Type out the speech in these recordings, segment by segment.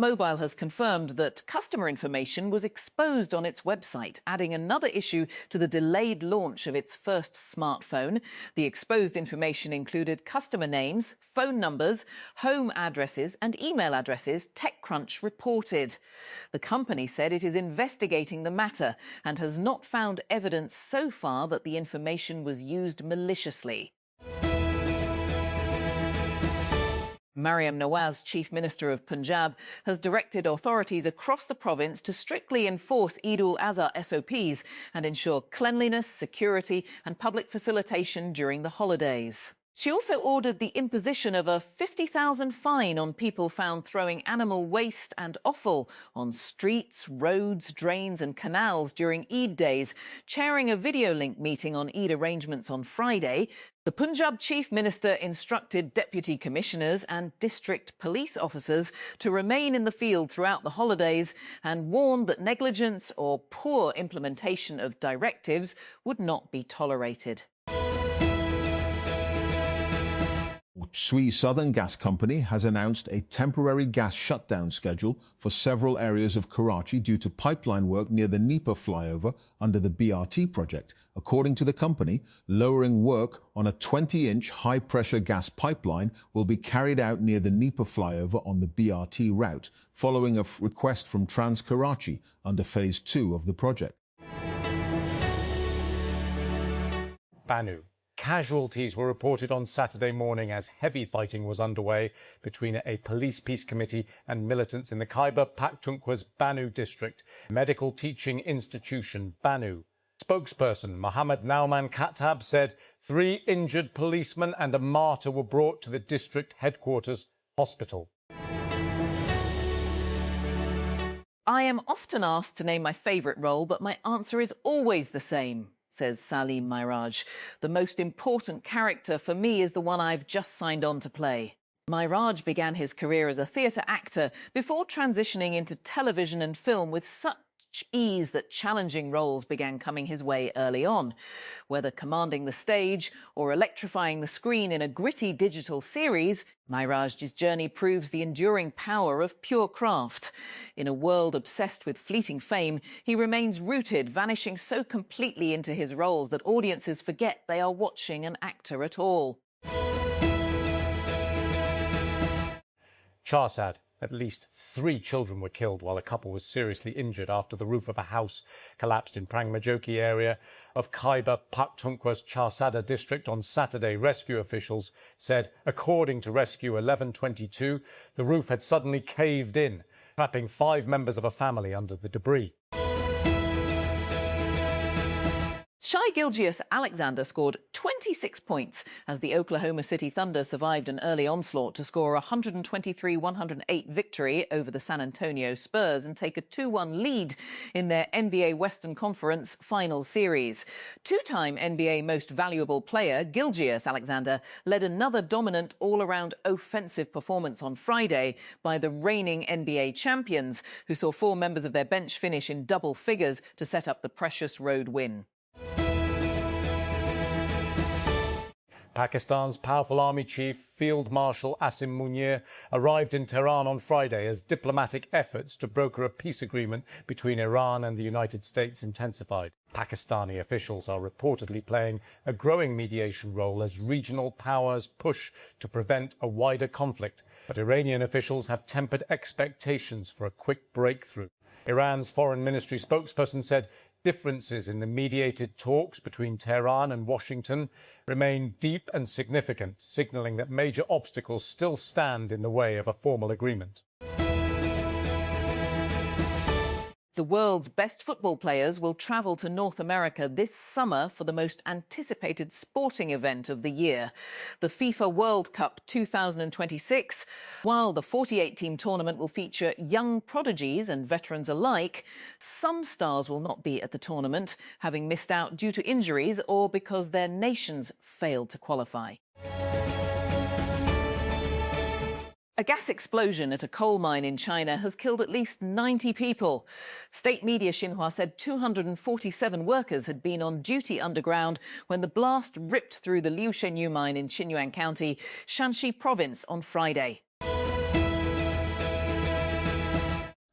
Mobile has confirmed that customer information was exposed on its website, adding another issue to the delayed launch of its first smartphone. The exposed information included customer names, phone numbers, home addresses and email addresses, TechCrunch reported. The company said it is investigating the matter and has not found evidence so far that the information was used maliciously. Mariam Nawaz, Chief Minister of Punjab, has directed authorities across the province to strictly enforce Eid al-Azha SOPs and ensure cleanliness, security and public facilitation during the holidays. She also ordered the imposition of a 50,000 fine on people found throwing animal waste and offal on streets, roads, drains and canals during Eid days. Chairing a video link meeting on Eid arrangements on Friday, the Punjab Chief Minister instructed deputy commissioners and district police officers to remain in the field throughout the holidays and warned that negligence or poor implementation of directives would not be tolerated. Sui Southern Gas Company has announced a temporary gas shutdown schedule for several areas of Karachi due to pipeline work near the Nipa flyover under the BRT project. According to the company, lowering work on a 20-inch high-pressure gas pipeline will be carried out near the Nipa flyover on the BRT route, following a request from Trans Karachi under Phase 2 of the project. Banu. Casualties were reported on Saturday morning as heavy fighting was underway between a police peace committee and militants in the Khyber Pakhtunkhwa's Banu district medical teaching institution, Banu. Spokesperson Mohammed Nauman Khattab said 3 injured policemen and a martyr were brought to the district headquarters hospital. I am often asked to name my favourite role, but my answer is always the same, says Salim Mairaj. The most important character for me is the one I've just signed on to play. Mairaj began his career as a theatre actor before transitioning into television and film with such ease that challenging roles began coming his way early on. Whether commanding the stage or electrifying the screen in a gritty digital series, Mairaj's journey proves the enduring power of pure craft. In a world obsessed with fleeting fame, he remains rooted, vanishing so completely into his roles that audiences forget they are watching an actor at all. Charsad. At least 3 children were killed while a couple was seriously injured after the roof of a house collapsed in Prangmajoki area of Khyber Pakhtunkhwa's Charsada district on Saturday. Rescue officials said, according to Rescue 1122, the roof had suddenly caved in, trapping 5 members of a family under the debris. Shai Gilgeous-Alexander scored 26 points as the Oklahoma City Thunder survived an early onslaught to score a 123-108 victory over the San Antonio Spurs and take a 2-1 lead in their NBA Western Conference Finals series. 2-time NBA Most Valuable Player Gilgeous-Alexander led another dominant all-around offensive performance on Friday by the reigning NBA champions, who saw 4 members of their bench finish in double figures to set up the precious road win. Pakistan's powerful army chief, Field Marshal Asim Munir, arrived in Tehran on Friday as diplomatic efforts to broker a peace agreement between Iran and the United States intensified. Pakistani officials are reportedly playing a growing mediation role as regional powers push to prevent a wider conflict. But Iranian officials have tempered expectations for a quick breakthrough. Iran's foreign ministry spokesperson said differences in the mediated talks between Tehran and Washington remain deep and significant, signalling that major obstacles still stand in the way of a formal agreement. The world's best football players will travel to North America this summer for the most anticipated sporting event of the year, the FIFA World Cup 2026. While the 48-team tournament will feature young prodigies and veterans alike, some stars will not be at the tournament, having missed out due to injuries or because their nations failed to qualify. A gas explosion at a coal mine in China has killed at least 90 people. State media Xinhua said 247 workers had been on duty underground when the blast ripped through the Liu Shenyu mine in Qinyuan County, Shanxi province on Friday.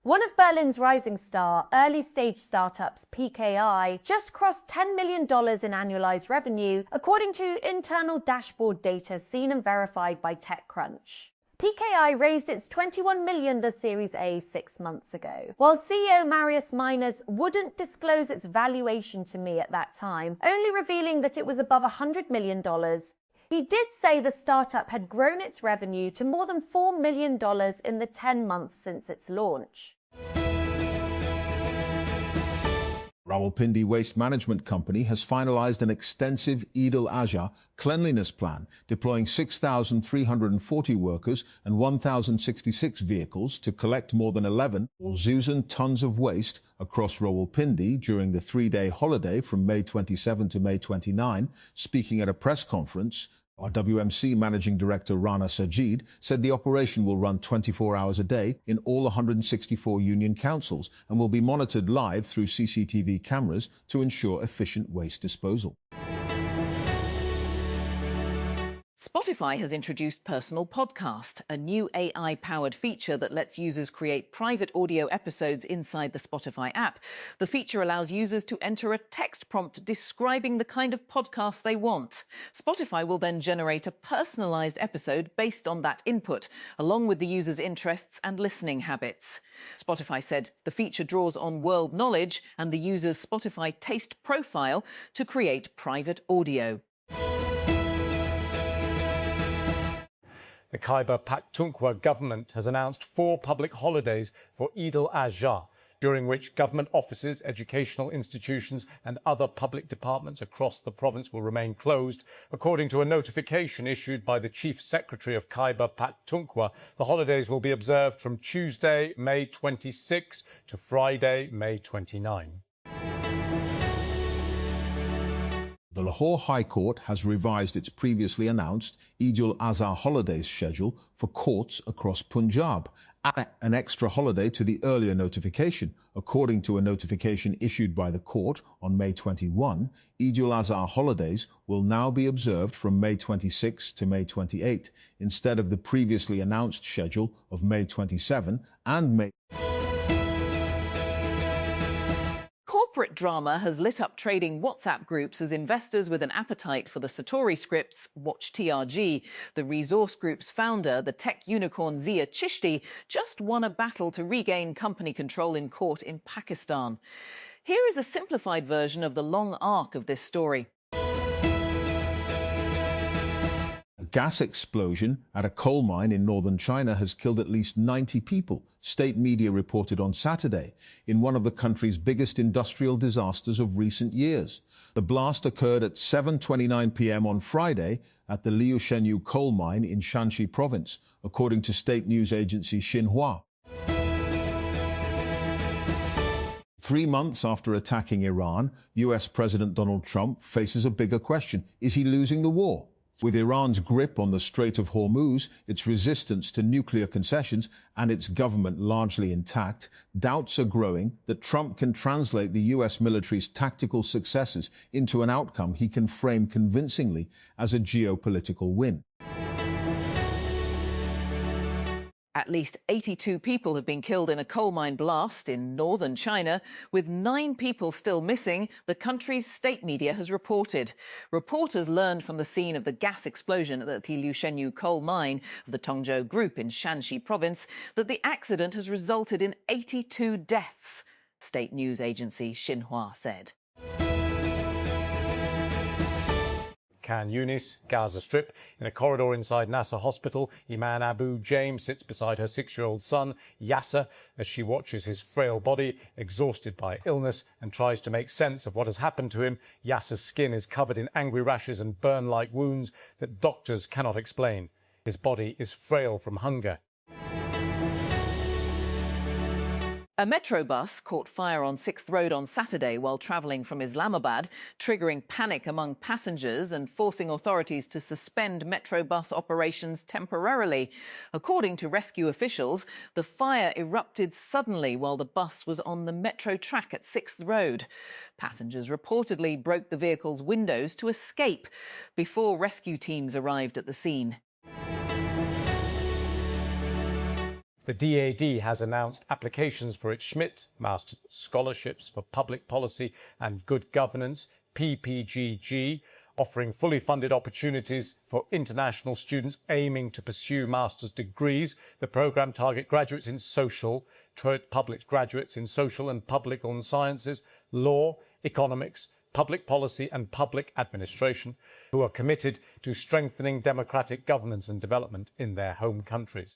One of Berlin's rising star, early-stage startups PKI just crossed $10 million in annualized revenue, according to internal dashboard data seen and verified by TechCrunch. PKI raised its $21 million Series A 6 months ago, while CEO Marius Miners wouldn't disclose its valuation to me at that time, only revealing that it was above $100 million. He did say the startup had grown its revenue to more than $4 million in the 10 months since its launch. Rawalpindi Waste Management Company has finalized an extensive Eid al-Adha cleanliness plan, deploying 6,340 workers and 1,066 vehicles to collect more than 11,000 tons of waste across Rawalpindi during the three-day holiday from May 27 to May 29. Speaking at a press conference, our WMC Managing Director Rana Sajid said the operation will run 24 hours a day in all 164 union councils and will be monitored live through CCTV cameras to ensure efficient waste disposal. Spotify has introduced Personal Podcast, a new AI-powered feature that lets users create private audio episodes inside the Spotify app. The feature allows users to enter a text prompt describing the kind of podcast they want. Spotify will then generate a personalised episode based on that input, along with the user's interests and listening habits. Spotify said the feature draws on world knowledge and the user's Spotify taste profile to create private audio. The Khyber Pakhtunkhwa government has announced 4 public holidays for Eid al-Adha, during which government offices, educational institutions and other public departments across the province will remain closed. According to a notification issued by the Chief Secretary of Khyber Pakhtunkhwa, the holidays will be observed from Tuesday, May 26 to Friday, May 29. The Lahore High Court has revised its previously announced Eid al-Adha holidays schedule for courts across Punjab, adding an extra holiday to the earlier notification. According to a notification issued by the court on May 21, Eid al-Adha holidays will now be observed from May 26 to May 28, instead of the previously announced schedule of May 27 and May. Corporate drama has lit up trading WhatsApp groups as investors with an appetite for the Satori scripts watch TRG. The resource group's founder, the tech unicorn Zia Chishti, just won a battle to regain company control in court in Pakistan. Here is a simplified version of the long arc of this story. A gas explosion at a coal mine in northern China has killed at least 90 people, state media reported on Saturday, in one of the country's biggest industrial disasters of recent years. The blast occurred at 7:29 p.m. on Friday at the Liushenyu coal mine in Shanxi province, according to state news agency Xinhua. 3 months after attacking Iran, US President Donald Trump faces a bigger question. Is he losing the war? With Iran's grip on the Strait of Hormuz, its resistance to nuclear concessions, and its government largely intact, doubts are growing that Trump can translate the US military's tactical successes into an outcome he can frame convincingly as a geopolitical win. At least 82 people have been killed in a coal mine blast in northern China, with 9 people still missing, the country's state media has reported. Reporters learned from the scene of the gas explosion at the Liushenyu coal mine of the Tongzhou Group in Shanxi province that the accident has resulted in 82 deaths, state news agency Xinhua said. Khan Yunis, Gaza Strip. In a corridor inside Nasser Hospital, Iman Abu James sits beside her 6-year-old son, Yasser, as she watches his frail body, exhausted by illness, and tries to make sense of what has happened to him. Yasser's skin is covered in angry rashes and burn-like wounds that doctors cannot explain. His body is frail from hunger. A metro bus caught fire on 6th Road on Saturday while travelling from Islamabad, triggering panic among passengers and forcing authorities to suspend metro bus operations temporarily. According to rescue officials, the fire erupted suddenly while the bus was on the metro track at 6th Road. Passengers reportedly broke the vehicle's windows to escape before rescue teams arrived at the scene. The DAD has announced applications for its Schmidt Master Scholarships for Public Policy and Good Governance, PPGG, offering fully funded opportunities for international students aiming to pursue master's degrees. The programme targets graduates in public graduates in social and political sciences, law, economics, public policy and public administration, who are committed to strengthening democratic governance and development in their home countries.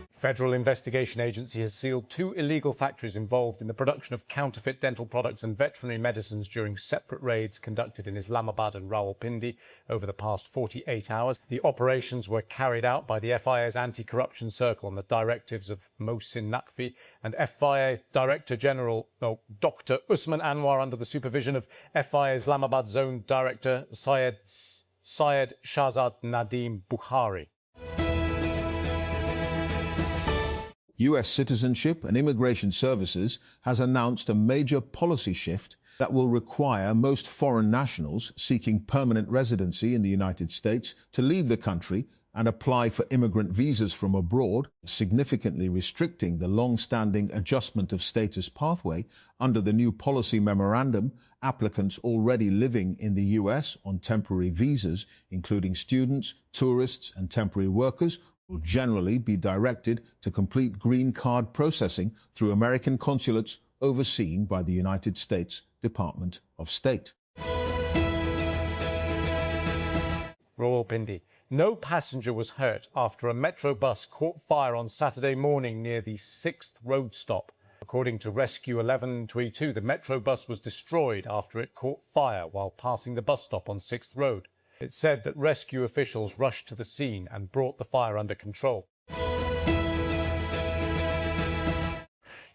Federal Investigation Agency has sealed 2 illegal factories involved in the production of counterfeit dental products and veterinary medicines during separate raids conducted in Islamabad and Rawalpindi over the past 48 hours. The operations were carried out by the FIA's Anti-Corruption Circle on the directives of Mohsin Naqvi and FIA Director General Dr. Usman Anwar under the supervision of FIA Islamabad Zone Director Syed Shahzad Nadeem Bukhari. US Citizenship and Immigration Services has announced a major policy shift that will require most foreign nationals seeking permanent residency in the United States to leave the country and apply for immigrant visas from abroad, significantly restricting the long-standing adjustment of status pathway. Under the new policy memorandum, applicants already living in the US on temporary visas, including students, tourists, and temporary workers, will generally be directed to complete green card processing through American consulates overseen by the United States Department of State. Rawalpindi. No passenger was hurt after a metro bus caught fire on Saturday morning near the 6th road stop. According to Rescue 1122, the metro bus was destroyed after it caught fire while passing the bus stop on 6th Road. It said that rescue officials rushed to the scene and brought the fire under control.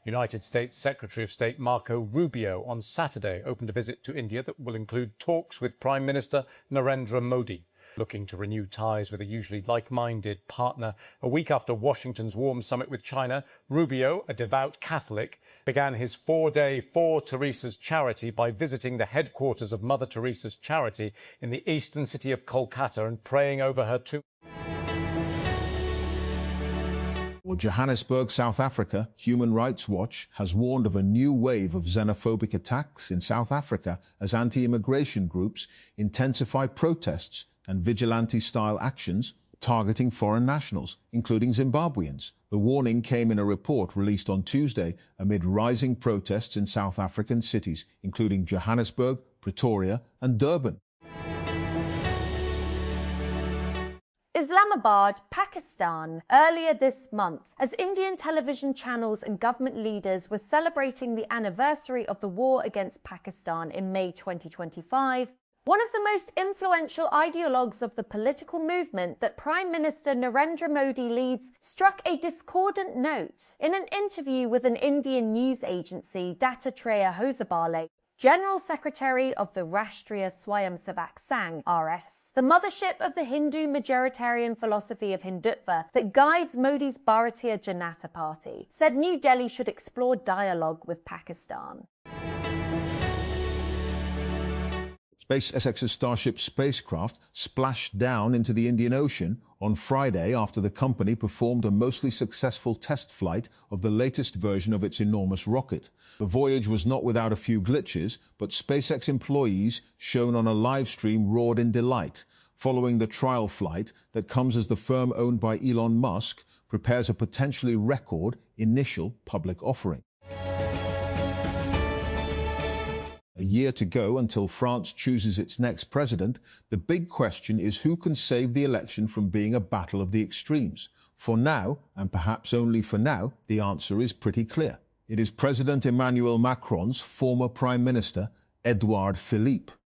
United States Secretary of State Marco Rubio on Saturday opened a visit to India that will include talks with Prime Minister Narendra Modi. Looking to renew ties with a usually like-minded partner. A week after Washington's warm summit with China, Rubio, a devout Catholic, began his 4-day For Teresa's charity by visiting the headquarters of Mother Teresa's charity in the eastern city of Kolkata and praying over her tomb. Johannesburg, South Africa, Human Rights Watch has warned of a new wave of xenophobic attacks in South Africa as anti-immigration groups intensify protests and vigilante-style actions targeting foreign nationals, including Zimbabweans. The warning came in a report released on Tuesday amid rising protests in South African cities, including Johannesburg, Pretoria, and Durban. Islamabad, Pakistan, earlier this month, as Indian television channels and government leaders were celebrating the anniversary of the war against Pakistan in May 2025, one of the most influential ideologues of the political movement that Prime Minister Narendra Modi leads struck a discordant note. In an interview with an Indian news agency, Dattatreya Hosabale, General Secretary of the Rashtriya Swayamsevak Sangh, RSS, the mothership of the Hindu majoritarian philosophy of Hindutva that guides Modi's Bharatiya Janata Party, said New Delhi should explore dialogue with Pakistan. SpaceX's Starship spacecraft splashed down into the Indian Ocean on Friday after the company performed a mostly successful test flight of the latest version of its enormous rocket. The voyage was not without a few glitches, but SpaceX employees shown on a live stream roared in delight, following the trial flight that comes as the firm owned by Elon Musk prepares a potentially record initial public offering. A year to go until France chooses its next president, the big question is who can save the election from being a battle of the extremes. For now, and perhaps only for now, the answer is pretty clear. It is President Emmanuel Macron's former Prime Minister, Edouard Philippe.